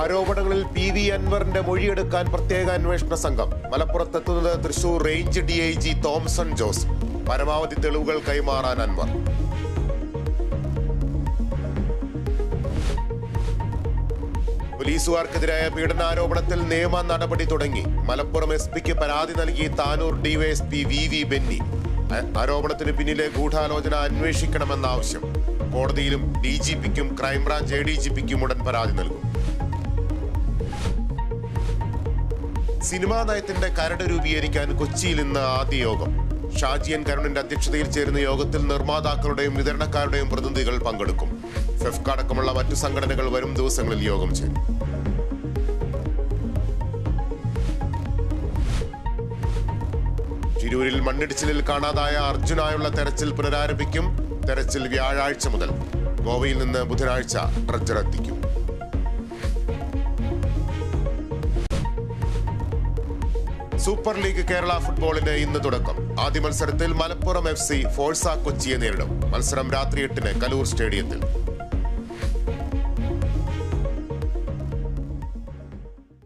ആരോപണങ്ങളിൽ PV അൻവറിന്റെ മൊഴിയെടുക്കാൻ പ്രത്യേക അന്വേഷണ സംഘം. മലപ്പുറത്തെത്തുന്നത് Thrissur range DIG Thomson Jose. പരമാവധി തെളിവുകൾ കൈമാറാൻ അൻവർ. പോലീസുകാർക്കെതിരായ പീഡനാരോപണത്തിൽ നിയമ നടപടി തുടങ്ങി. മലപ്പുറം SP പരാതി നൽകി താനൂർ DYSP VV ബെന്നി. ആരോപണത്തിന് പിന്നിലെ ഗൂഢാലോചന അന്വേഷിക്കണമെന്ന ആവശ്യം. കോടതിയിലും DGPക്കും ക്രൈംബ്രാഞ്ച് ADGPക്കും ഉടൻ പരാതി നൽകും. സിനിമാ നയത്തിന്റെ കരട് രൂപീകരിക്കാൻ കൊച്ചിയിൽ ഇന്ന് ആദ്യ യോഗം. ഷാജി കരുണിന്റെ അധ്യക്ഷതയിൽ ചേരുന്ന യോഗത്തിൽ നിർമ്മാതാക്കളുടെയും വിതരണക്കാരുടെയും പ്രതിനിധികൾ പങ്കെടുക്കും. ഫെഫ്ക അടക്കമുള്ള മറ്റു സംഘടനകൾ വരും ദിവസങ്ങളിൽ യോഗം ചേരും. തിരൂരിൽ മണ്ണിടിച്ചിലിൽ കാണാതായ അർജുനായുള്ള തെരച്ചിൽ പുനരാരംഭിക്കും. തെരച്ചിൽ വ്യാഴാഴ്ച മുതൽ. ഗോവയിൽ നിന്ന് ബുധനാഴ്ച ഡ്രഡ്ജർ എത്തിക്കും. സൂപ്പർ ലീഗ് കേരള ഫുട്ബോളിന് ഇന്ന് തുടക്കം. ആദ്യ മത്സരത്തിൽ മലപ്പുറം FC ഫോഴ്സ കൊച്ചിയെ നേരിടും. മത്സരം രാത്രി 8-ന് കലൂർ സ്റ്റേഡിയത്തിൽ.